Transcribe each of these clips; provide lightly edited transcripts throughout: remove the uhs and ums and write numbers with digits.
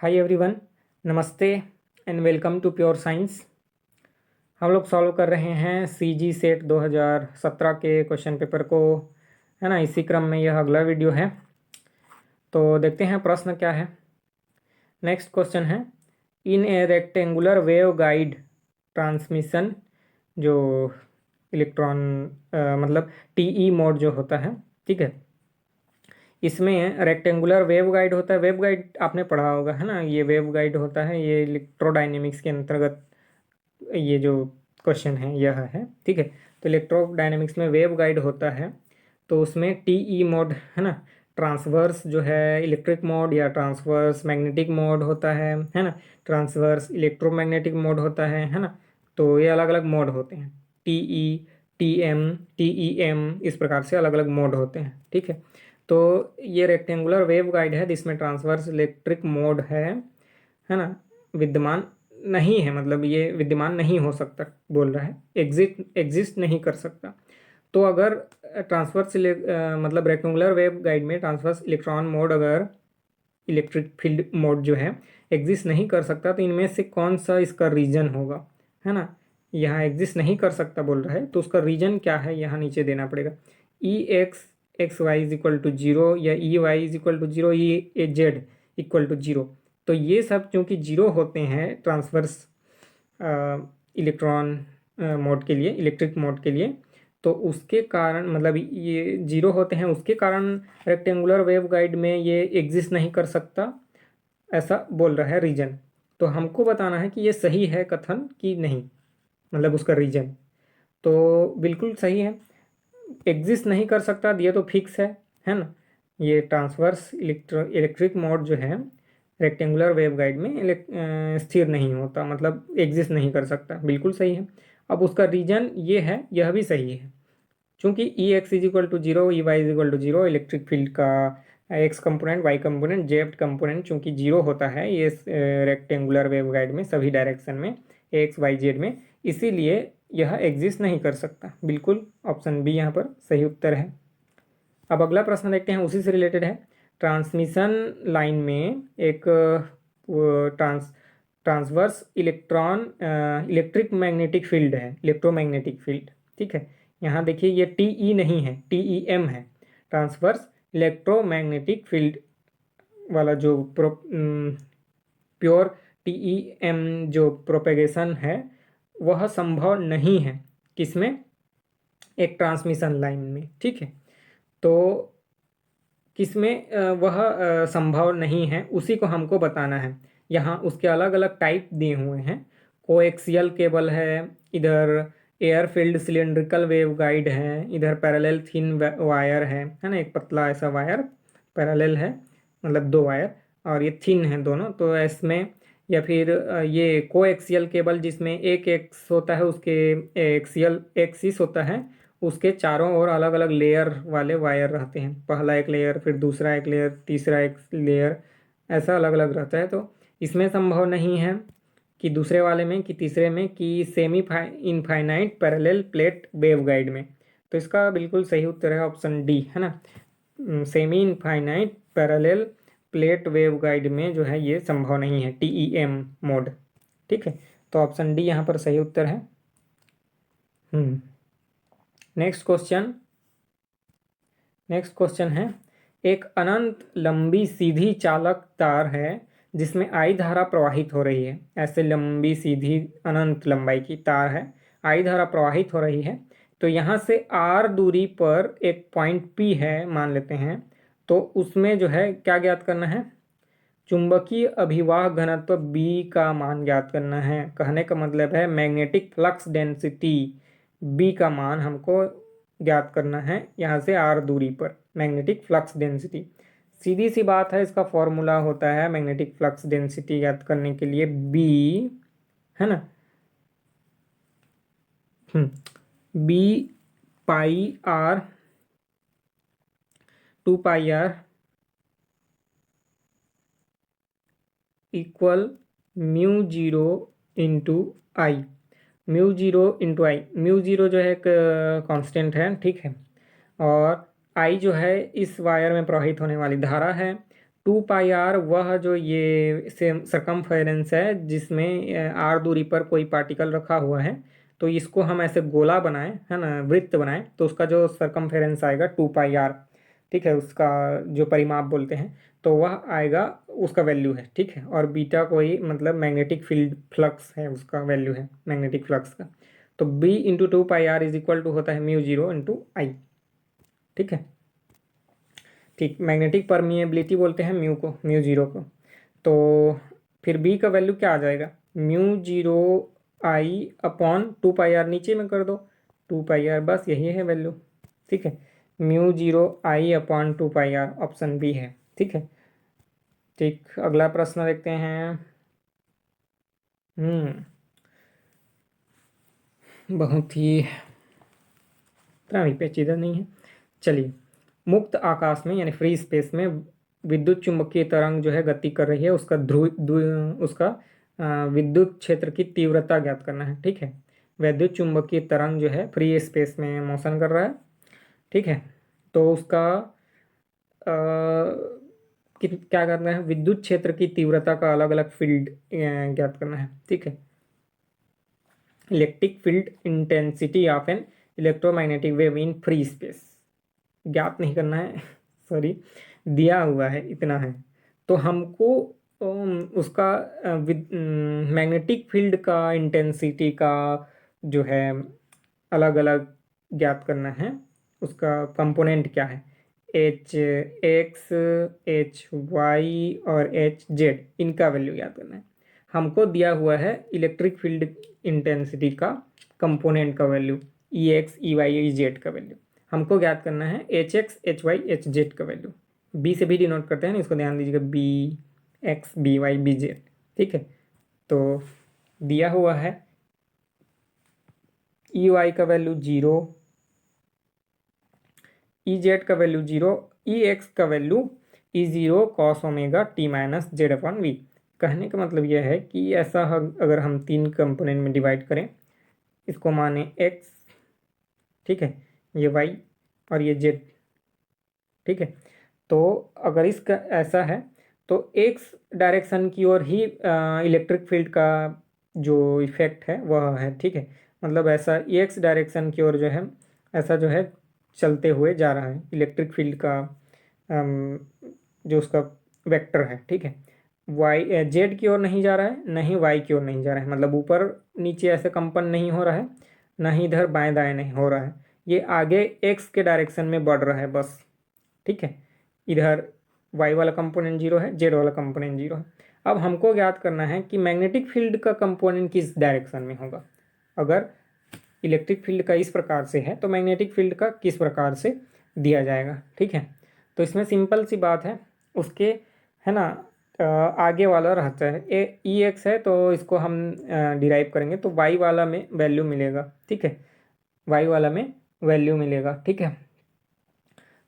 हाय everyone, नमस्ते and welcome to pure science. हम लोग सॉल्व कर रहे हैं सीजी सेट 2017 के क्वेश्चन पेपर को, है ना। इसी क्रम में यह अगला वीडियो है, तो देखते हैं प्रश्न क्या है। नेक्स्ट क्वेश्चन है, in a rectangular waveguide transmission, जो इलेक्ट्रॉन मतलब टीई मोड जो होता है, ठीक है। इसमें रेक्टेंगुलर वेव गाइड होता है। वेव गाइड आपने पढ़ा होगा, है ना। ये वेव गाइड होता है, ये इलेक्ट्रोडायनेमिक्स के अंतर्गत ये जो क्वेश्चन है यह है, ठीक है। तो इलेक्ट्रोडायनेमिक्स में वेव गाइड होता है, तो उसमें टीई मोड, है ना। ट्रांसवर्स जो है इलेक्ट्रिक मोड या ट्रांसवर्स मैग्नेटिक मोड होता है ना। ट्रांसवर्स इलेक्ट्रोमैग्नेटिक मोड होता है ना। तो ये अलग अलग मोड होते हैं, टीई, टीएम, टीईएम, इस प्रकार से अलग अलग मोड होते हैं, ठीक है। तो ये रेक्टेंगुलर वेव गाइड है जिसमें ट्रांसवर्स इलेक्ट्रिक मोड है ना, विद्यमान नहीं है, मतलब ये विद्यमान नहीं हो सकता, बोल रहा है एग्जिस्ट नहीं कर सकता। तो अगर ट्रांसवर्स मतलब रेक्टेंगुलर वेव गाइड में ट्रांसवर्स इलेक्ट्रॉन मोड, अगर इलेक्ट्रिक फील्ड मोड जो है एग्जिस्ट नहीं कर सकता, तो इनमें से कौन सा इसका रीजन होगा, है ना। यहाँ एग्जिस्ट नहीं कर सकता बोल रहा है, तो उसका रीजन क्या है यहाँ नीचे देना पड़ेगा। E X Y is equal to zero, या E Y is equal to zero, E A Z equal to zero. तो ये सब क्योंकि जीरो होते हैं ट्रांसवर्स इलेक्ट्रॉन मोड के लिए, इलेक्ट्रिक मोड के लिए, तो उसके कारण, मतलब ये जीरो होते हैं, उसके कारण रेक्टेंगुलर वेव गाइड में ये एग्जिस्ट नहीं कर सकता, ऐसा बोल रहा है रीजन। तो हमको बताना है कि ये सही है कथन कि नहीं, मतलब उसका रीजन। तो बिल्कुल सही है, एग्जिस्ट नहीं कर सकता, ये तो फिक्स है ना। ये ट्रांसवर्स इलेक्ट्रिक मोड जो है रेक्टेंगुलर वेव गाइड में स्थिर नहीं होता, मतलब एग्जिस्ट नहीं कर सकता, बिल्कुल सही है। अब उसका रीजन ये है, यह भी सही है, चूंकि E X is equal to zero, E Y is equal to zero, electric field का X component, Y component, Z component चूंकि जीरो होता है ये रेक्टेंगुलर वेव गाइड में सभी डायरेक्शन में, एक्स वाई जेड में, इसीलिए यह एग्जिस्ट नहीं कर सकता। बिल्कुल ऑप्शन बी यहाँ पर सही उत्तर है। अब अगला प्रश्न देखते हैं, उसी से रिलेटेड है। ट्रांसमिशन लाइन में एक ट्रांसवर्स इलेक्ट्रिक मैग्नेटिक फील्ड है, इलेक्ट्रोमैग्नेटिक फील्ड, ठीक है। यहाँ देखिए ये टीई नहीं है, टीईएम है। ट्रांसवर्स इलेक्ट्रोमैग्नेटिक फील्ड वाला जो प्योर टीईएम जो प्रोपेगेशन है वह संभव नहीं है, किसमें, एक ट्रांसमिशन लाइन में, ठीक है। तो किसमें वह संभव नहीं है, उसी को हमको बताना है। यहाँ उसके अलग अलग टाइप दिए हुए हैं। कोएक्सियल केबल है, इधर air field cylindrical wave guide है, इधर पैरेलल थिन वायर है ना, एक पतला ऐसा वायर पैरेलल है, मतलब दो वायर, और ये थिन है दोनों, तो इसमें, या फिर ये कोएक्सियल केबल जिसमें एक एक्स होता है, उसके एक्सियल एक्सिस होता है, उसके चारों ओर अलग अलग लेयर वाले वायर रहते हैं, पहला एक लेयर, फिर दूसरा एक लेयर, तीसरा एक लेयर, ऐसा अलग अलग रहता है। तो इसमें संभव नहीं है कि दूसरे वाले में, कि तीसरे में, कि semi infinite parallel plate wave guide में। तो इसका बिल्कुल सही उत्तर है ऑप्शन डी, है ना। Semi infinite parallel plate wave guide में जो है ये संभव नहीं है, टीईएम मोड, ठीक है। तो ऑप्शन डी यहाँ पर सही उत्तर है। नेक्स्ट क्वेश्चन है, एक अनंत लंबी सीधी चालक तार है जिसमें आई धारा प्रवाहित हो रही है। ऐसे लंबी सीधी अनंत लंबाई की तार है, आई धारा प्रवाहित हो रही है। तो यहाँ से आर दूरी पर एक पॉइंट पी है मान लेते हैं, तो उसमें जो है क्या ज्ञात करना है, चुंबकीय अभिवाह घनत्व बी का मान ज्ञात करना है। कहने का मतलब है मैग्नेटिक फ्लक्स डेंसिटी बी का मान हमको ज्ञात करना है, यहाँ से आर दूरी पर मैग्नेटिक फ्लक्स डेंसिटी। सीधी सी बात है, इसका फॉर्मूला होता है मैग्नेटिक फ्लक्स डेंसिटी ज्ञात करने के लिए बी, है ना, B pi r, 2 pi r equal mu zero into I. Mu zero into I, mu zero जो है एक कांस्टेंट है, ठीक है, और आई जो है इस वायर में प्रवाहित होने वाली धारा है। टू पाई आर वह जो ये सरकमफेरेंस है जिसमें आर दूरी पर कोई पार्टिकल रखा हुआ है, तो इसको हम ऐसे गोला बनाएं, है ना, वृत्त बनाएं, तो उसका जो सरकमफेरेंस आएगा टू पाई आर, ठीक है, उसका जो परिमाप बोलते हैं, तो वह आएगा, उसका वैल्यू है, ठीक है। और बीटा कोई मतलब मैग्नेटिक फील्ड फ्लक्स है, उसका वैल्यू है मैग्नेटिक फ्लक्स का। तो B into two pi r is equal to होता है म्यू जीरो इंटू आई, ठीक है। ठीक, मैग्नेटिक परमिएबिलिटी बोलते हैं म्यू को, म्यू जीरो को। तो फिर बी का वैल्यू क्या आ जाएगा, mu zero I upon two pi r, नीचे में कर दो टू पाई आर, बस यही है वैल्यू, ठीक है। Mu zero I upon two pi r, option B है, ठीक है। ठीक, अगला प्रश्न देखते हैं। बहुत ही इतना भी पेचीदा नहीं है। चलिए, मुक्त आकाश में यानी फ्री स्पेस में विद्युत चुंबकीय तरंग जो है गति कर रही है, उसका उसका विद्युत क्षेत्र की तीव्रता ज्ञात करना है, ठीक है। विद्युत चुंबकीय तरंग जो है फ्री स्पेस में मोशन कर रहा है, ठीक है। तो उसका क्या करना है, विद्युत क्षेत्र की तीव्रता का अलग अलग फील्ड ज्ञात करना है, ठीक है। Electric field intensity of an electromagnetic wave in free space ज्ञात नहीं करना है सॉरी, दिया हुआ है, इतना है। तो हमको उसका मैग्नेटिक फील्ड का इंटेंसिटी का जो है अलग अलग ज्ञात करना है। उसका कंपोनेंट क्या है, एच एक्स, एच वाई और एच जेड, इनका वैल्यू ज्ञात करना है। हमको दिया हुआ है इलेक्ट्रिक फील्ड इंटेंसिटी का कंपोनेंट का value, E X, E Y, E Z का वैल्यू हमको ज्ञात करना है, H X, H Y, H Z का वैल्यू। बी से भी डिनोट करते हैं ना, इसको ध्यान दीजिएगा, B X, B Y, B Z, ठीक है। तो दिया हुआ है ई वाई का वैल्यू जीरो, ई जेड का वैल्यू जीरो, ई एक्स का value E zero cos omega T minus Z upon v. कहने का मतलब यह है कि ऐसा अगर हम तीन कंपोनेंट में डिवाइड करें, इसको माने एक्स, ठीक है, ये वाई और ये जेड, ठीक है। तो अगर इसका ऐसा है तो एक्स डायरेक्शन की ओर ही इलेक्ट्रिक फील्ड का जो इफेक्ट है वह है, ठीक है। मतलब ऐसा एक्स डायरेक्शन की ओर जो है, ऐसा जो है चलते हुए जा रहा है इलेक्ट्रिक फील्ड का जो उसका वेक्टर है, ठीक है। वाई जेड की ओर नहीं जा रहा है, नहीं वाई की ओर नहीं जा रहा है, मतलब ऊपर नीचे ऐसे कंपन नहीं हो रहा है, ना ही इधर बाएं दाएं नहीं हो रहा है, ये आगे एक्स के डायरेक्शन में बढ़ रहा है बस, ठीक है। इधर वाई वाला कंपोनेंट जीरो है, जेड वाला कंपोनेंट जीरो है। अब हमको ज्ञात करना है कि मैग्नेटिक फील्ड का कंपोनेंट किस डायरेक्शन में होगा। अगर इलेक्ट्रिक फील्ड का इस प्रकार से है तो मैग्नेटिक फील्ड का किस प्रकार से दिया जाएगा, ठीक है। तो इसमें सिंपल सी बात है, उसके, है ना, आगे वाला रहता है ए ई एक्स है, तो इसको हम डिराइव करेंगे तो वाई वाला में वैल्यू मिलेगा, ठीक है, वाई वाला में वैल्यू मिलेगा, ठीक है।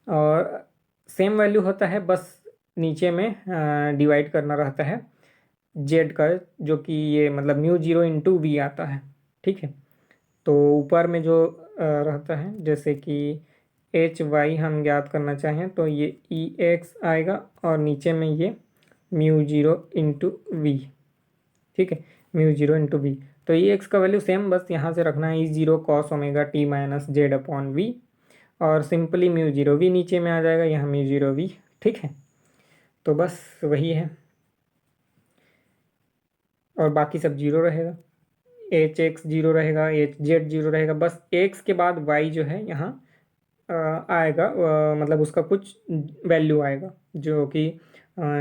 और सेम वैल्यू होता है, बस नीचे में डिवाइड करना रहता है जेड का, जो कि ये मतलब म्यू जीरो इंटू वी आता है, ठीक है। तो ऊपर में जो रहता है, जैसे कि एच वाई हम ज्ञात करना चाहें तो ये ई एक्स आएगा, और नीचे में ये म्यू जीरो इंटू वी, ठीक है, म्यू जीरो इंटू वी। तो ई एक्स का वैल्यू सेम बस यहाँ से रखना है, E zero cos omega T minus Z upon V, और सिंपली म्यू जीरो वी नीचे में आ जाएगा, यहाँ म्यू जीरो वी, ठीक है। तो बस वही है, और बाकी सब जीरो रहेगा, एच एक्स जीरो रहेगा, एच जेड जीरो रहेगा, बस एक्स के बाद वाई जो है यहाँ आएगा, मतलब उसका कुछ वैल्यू आएगा जो कि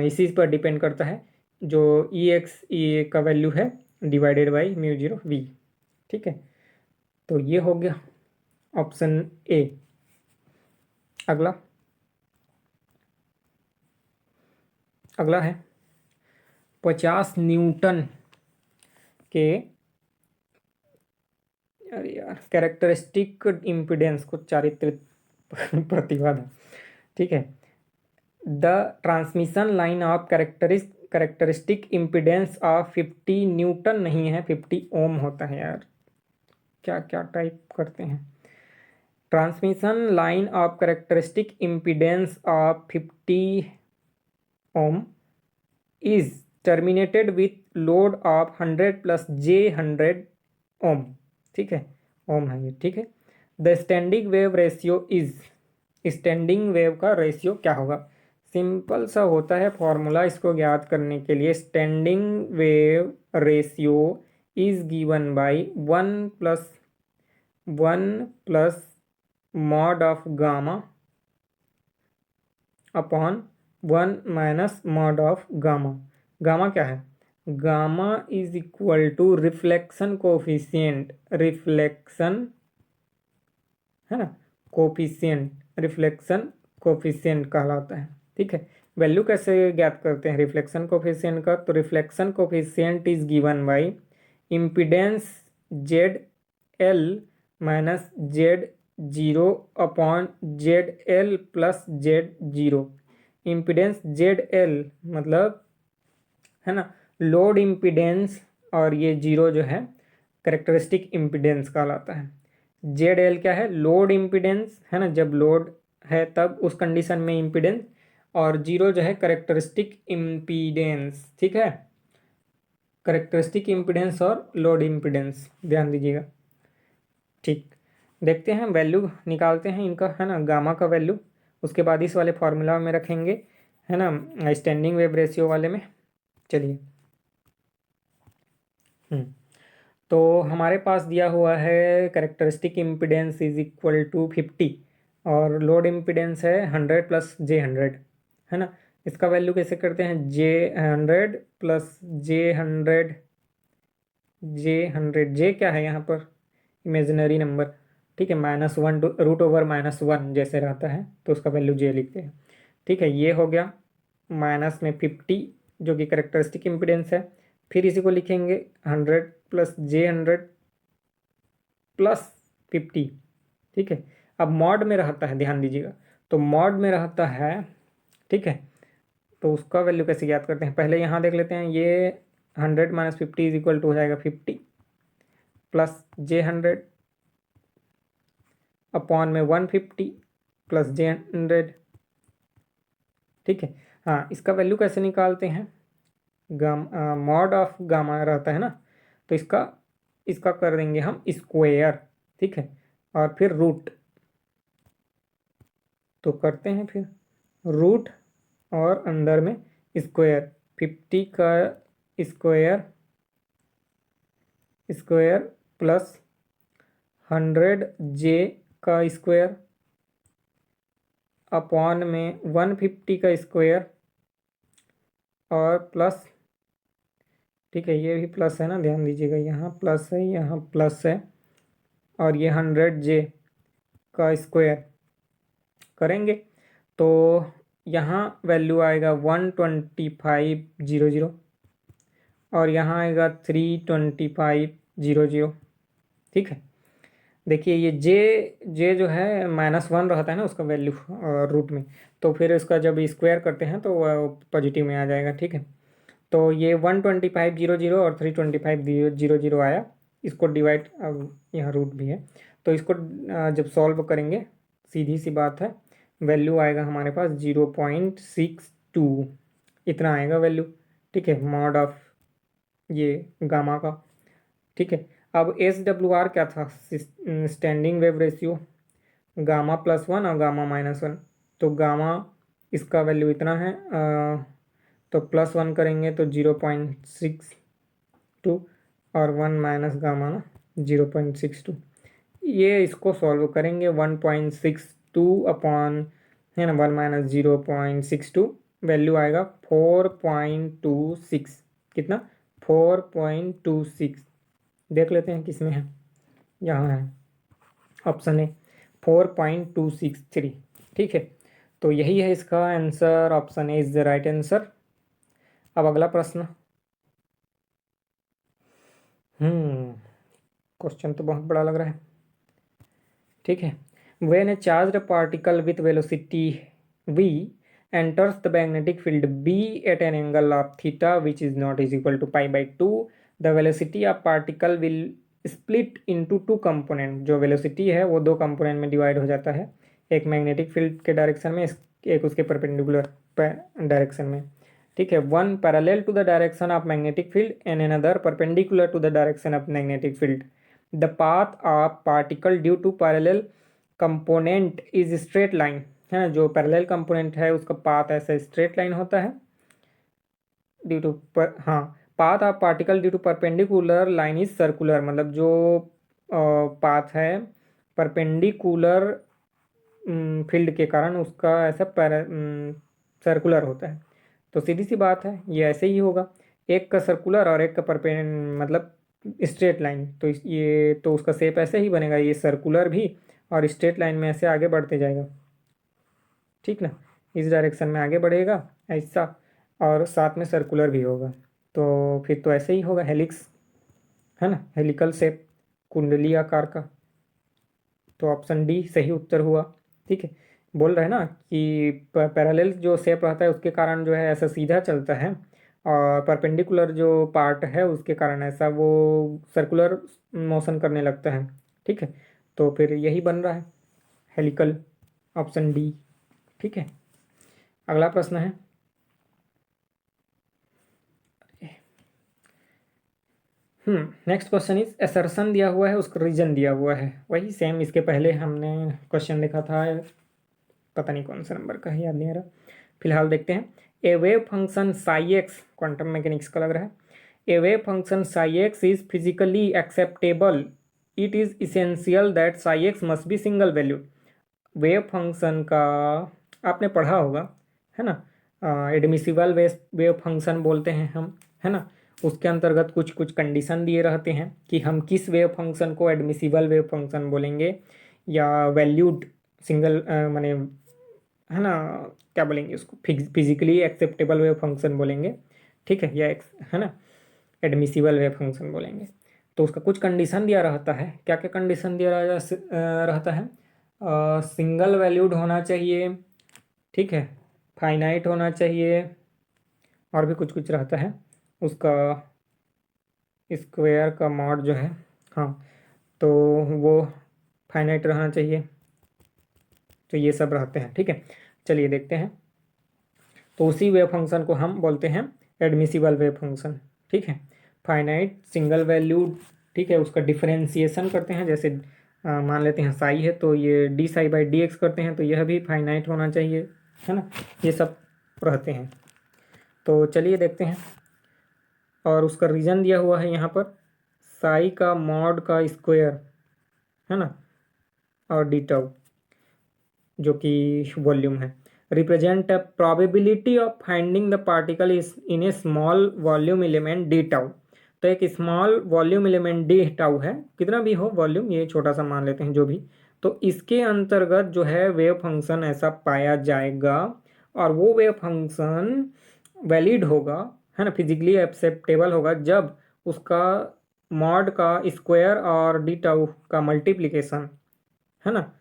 इसी पर डिपेंड करता है, जो ई एक्स ई का वैल्यू है divided by mu zero v, ठीक है। तो ये हो गया ऑप्शन ए। अगला, अगला है 50 न्यूटन के, अरे यार, कैरेक्टरिस्टिक इम्पिडेंस को चारित्रिक प्रतिबाधा, ठीक है। The transmission line of characteristic impedance of 50 Newton नहीं है, 50 ओम होता है यार, क्या क्या टाइप करते हैं। Transmission line of characteristic impedance of 50 ohm is terminated with load of 100 plus j 100 ohm, ठीक है, ओम है ये, ठीक है। The standing wave ratio is, standing wave का रेशियो क्या होगा? सिंपल सा होता है फॉर्मूला इसको ज्ञात करने के लिए। Standing wave ratio is given by 1 plus mod of gamma upon 1 - mod of gamma. Gamma क्या है? Gamma is equal to reflection coefficient, reflection है ना, कोफिशिएंट, रिफ्लेक्शन कोफिशिएंट कहलाता है, ठीक है। वैल्यू कैसे ज्ञात करते हैं रिफ्लेक्शन कोफिशिएंट का? तो reflection coefficient is given bye impedance Z L minus Z zero upon Z L plus Z zero. Impedance Z L मतलब है ना लोड इम्पीडेंस, और ये जीरो जो है करेक्टरिस्टिक इम्पीडेंस कहलाता है। जेड एल क्या है? लोड इम्पीडेंस है ना, जब लोड है तब उस कंडीशन में इम्पीडेंस, और जीरो जो है करेक्टरिस्टिक इम्पीडेंस, ठीक है। करेक्टरिस्टिक इम्पीडेंस और लोड इम्पीडेंस ध्यान दीजिएगा, ठीक। देखते हैं वैल्यू निकालते हैं इनका, है ना, गामा का वैल्यू, उसके बाद इस वाले फॉर्मूला में रखेंगे, है ना, स्टैंडिंग वेव रेशियो वाले में। चलिए, तो हमारे पास दिया हुआ है characteristic impedance is equal to 50 और लोड इम्पीडेंस है 100 प्लस जे 100, है ना। इसका वैल्यू कैसे करते हैं? जे 100 प्लस जे 100, जे क्या है यहाँ पर? इमेजिनरी नंबर, ठीक है, -1 रूट ओवर -1 जैसे रहता है तो उसका वैल्यू जे लिखते हैं, ठीक है। ये हो गया माइनस में 50 जो कि करेक्टरिस्टिक इम्पीडेंस है, फिर इसी को लिखेंगे 100 प्लस जे 100 प्लस 50, ठीक है। अब मॉड में रहता है, ध्यान दीजिएगा, तो मॉड में रहता है, ठीक है। तो उसका वैल्यू कैसे याद करते हैं? पहले यहाँ देख लेते हैं, ये 100 - 50 इज इक्वल टू हो जाएगा 50 प्लस जे 100 अपॉन में 150 प्लस जे 100, ठीक है। हाँ, इसका वैल्यू कैसे निकालते हैं? मॉड ऑफ गामा रहता है ना, तो इसका इसका कर देंगे हम स्क्वायर, ठीक है, और फिर रूट, तो करते हैं फिर रूट और अंदर में स्क्वायर, 50 का स्क्वायर स्क्वायर प्लस 100 जे का स्क्वायर अपॉन में 150 का स्क्वायर और प्लस, ठीक है, ये भी प्लस है ना, ध्यान दीजिएगा, यहाँ प्लस है यहाँ प्लस है, और ये 100 जे का स्क्वायर करेंगे तो यहाँ वैल्यू आएगा 12500 और यहाँ आएगा 32500, ठीक है। देखिए ये जे जो है -1 रहता है ना उसका वैल्यू रूट में, तो फिर इसका जब स्क्वायर करते हैं तो वह पॉजिटिव में आ जाएगा, ठीक है। तो ये 12500 और 32500 आया, इसको डिवाइड, अब यहाँ रूट भी है तो इसको जब सॉल्व करेंगे सीधी सी बात है, वैल्यू आएगा हमारे पास 0.62, इतना आएगा वैल्यू, ठीक है, मॉड ऑफ ये गामा का, ठीक है। अब SWR क्या था? स्टैंडिंग वेव रेशियो, गामा +1 और गामा -1, तो गामा इसका वैल्यू इतना है, तो +1 करेंगे तो 0.62 और 1 माइनस गामा ना 0.62, ये इसको सॉल्व करेंगे 1.62 अपॉन, है ना, 1 - 0.62, वैल्यू आएगा 4.26, कितना? 4.26, देख लेते हैं किस में है, यहाँ है, ऑप्शन है 4.263, ठीक है। तो यही है इसका answer, option A is the right answer. अब अगला प्रश्न, क्वेश्चन तो बहुत बड़ा लग रहा है, ठीक है। When A charged particle with velocity v enters the magnetic field b at an angle of theta which is not is equal to pi/2, the velocity of particle will split into two component। जो velocity है वो दो component में divide हो जाता है, एक magnetic field के डायरेक्शन में, एक उसके परपेंडिकुलर डायरेक्शन में। ठीक है, one parallel to the direction of magnetic field and another perpendicular to the direction of magnetic field. The path of particle due to parallel component is straight line, है ना, जो parallel component है उसका path ऐसा straight line होता है। Due to हाँ, path of particle due to perpendicular line is circular, मतलब जो पाथ है परपेंडिकुलर फील्ड के कारण उसका ऐसा सर्कुलर होता है। तो सीधी सी बात है, ये ऐसे ही होगा, एक का सर्कुलर और एक का मतलब स्ट्रेट लाइन, तो ये तो उसका शेप ऐसे ही बनेगा, ये सर्कुलर भी और स्ट्रेट लाइन में ऐसे आगे बढ़ते जाएगा, ठीक ना, इस डायरेक्शन में आगे बढ़ेगा ऐसा, और साथ में सर्कुलर भी होगा, तो फिर तो ऐसे ही होगा, हेलिक्स, है ना, हेलिकल शेप, कुंडली आकार का। तो ऑप्शन डी सही उत्तर हुआ। ठीक है, बोल रहे हैं ना कि पैरेलल जो शेप रहता है उसके कारण जो है ऐसा सीधा चलता है, और परपेंडिकुलर जो पार्ट है उसके कारण ऐसा वो सर्कुलर मोशन करने लगता है। ठीक है, तो फिर यही बन रहा है हेलिकल, ऑप्शन डी। ठीक है, अगला प्रश्न है, नेक्स्ट क्वेश्चन इज असर्शन दिया हुआ है, उसका रीजन दिया हुआ है, वही सेम इसके पहले हमने क्वेश्चन देखा था, पता नहीं कौन सा नंबर का है, याद नहीं आ रहा, फिलहाल देखते हैं। A wave function psi X, quantum mechanics का लग रहा है, a wave function psi X is physically acceptable, it is essential that psi X must be single valued. Wave function का आपने पढ़ा होगा, है ना, एडमिसिबल वेव फंक्शन बोलते हैं हम, है ना, उसके अंतर्गत कुछ कुछ कंडीशन दिए रहते हैं कि हम किस वेव फंक्शन को एडमिसिबल वेव फंक्शन बोलेंगे या वैल्यूड सिंगल माने, है ना, क्या बोलेंगे उसको, फिजिकली एक्सेप्टेबल वेव फंक्शन बोलेंगे, ठीक है, या है ना, एडमिसिबल वेव फंक्शन बोलेंगे। तो उसका कुछ कंडीशन दिया रहता है, क्या क्या कंडीशन दिया रहता है, सिंगल वैल्यूड होना चाहिए, ठीक है, फाइनाइट होना चाहिए, और भी कुछ कुछ रहता है, उसका स्क्वायर का मॉड जो है, हाँ, तो वो फाइनाइट रहना चाहिए, तो ये सब रहते हैं। ठीक है, चलिए देखते हैं, तो उसी वेव फंक्शन को हम बोलते हैं एडमिसिबल वेव फंक्शन। ठीक है, फाइनाइट सिंगल वैल्यूड, ठीक है, उसका डिफरेंशिएशन करते हैं, जैसे मान लेते हैं साई है तो ये D psi by D x करते हैं, तो यह भी फाइनाइट होना चाहिए, है ना, ये सब रहते हैं। तो चलिए देखते हैं, और उसका रीजन दिया हुआ है यहाँ पर, साई का मॉड का स्क्वायर, है ना, और डी टाउ जो कि वॉल्यूम है, represent a probability of finding the particle is in A small volume element D tau. तो एक small volume element D tau है, कितना भी हो वॉल्यूम, ये छोटा सा मान लेते हैं जो भी, तो इसके अंतर्गत जो है वेव फंक्शन ऐसा पाया जाएगा, और वो वेव फंक्शन वैलिड होगा, है ना, फिजिकली एक्सेप्टेबल होगा, जब उसका मॉड का स्क्वायर और डी टाउ का मल्टीप्लिकेशन, है ना,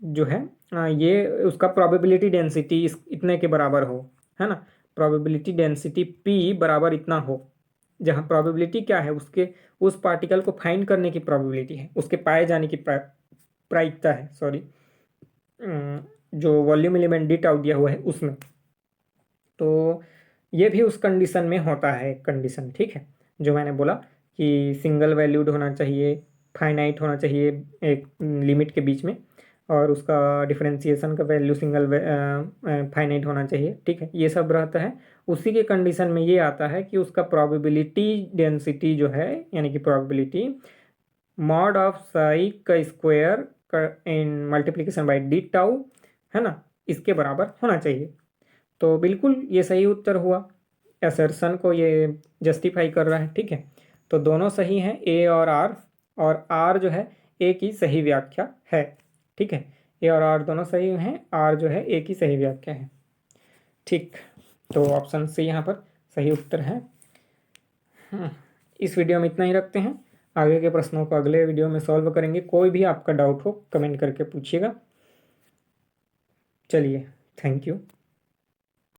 जो है ये उसका प्रोबेबिलिटी डेंसिटी इस इतने के बराबर हो, है ना, प्रोबेबिलिटी डेंसिटी पी बराबर इतना हो, जहाँ प्रोबेबिलिटी क्या है, उसके उस पार्टिकल को फाइंड करने की प्रोबेबिलिटी है, उसके पाए जाने की प्रायिकता है, सॉरी, जो वॉल्यूम एलिमेंट डी टाउ दिया हुआ है उसमें, तो ये भी उस कंडीशन में होता है कंडीशन। ठीक है, जो मैंने बोला कि सिंगल वैल्यूड होना चाहिए, फाइनाइट होना चाहिए एक लिमिट के बीच में, और उसका डिफरेंशिएशन का वैल्यू सिंगल फाइनाइट होना चाहिए। ठीक है, ये सब रहता है, उसी के कंडीशन में ये आता है कि उसका प्रोबेबिलिटी डेंसिटी जो है, यानी कि प्रोबेबिलिटी मॉड ऑफ साई का स्क्वायर का इन मल्टीप्लिकेशन बाई डी टाउ, है ना, इसके बराबर होना चाहिए। तो बिल्कुल ये सही उत्तर हुआ, असर्शन को ये जस्टिफाई कर रहा है। ठीक है, तो दोनों सही हैं, ए और आर जो है ए की सही व्याख्या है। ठीक है, ए और आर दोनों सही हैं, आर जो है ए की सही व्याख्या है। ठीक, तो ऑप्शन सी यहाँ पर सही उत्तर है। इस वीडियो में इतना ही रखते हैं, आगे के प्रश्नों को अगले वीडियो में सॉल्व करेंगे। कोई भी आपका डाउट हो कमेंट करके पूछिएगा। चलिए, थैंक यू।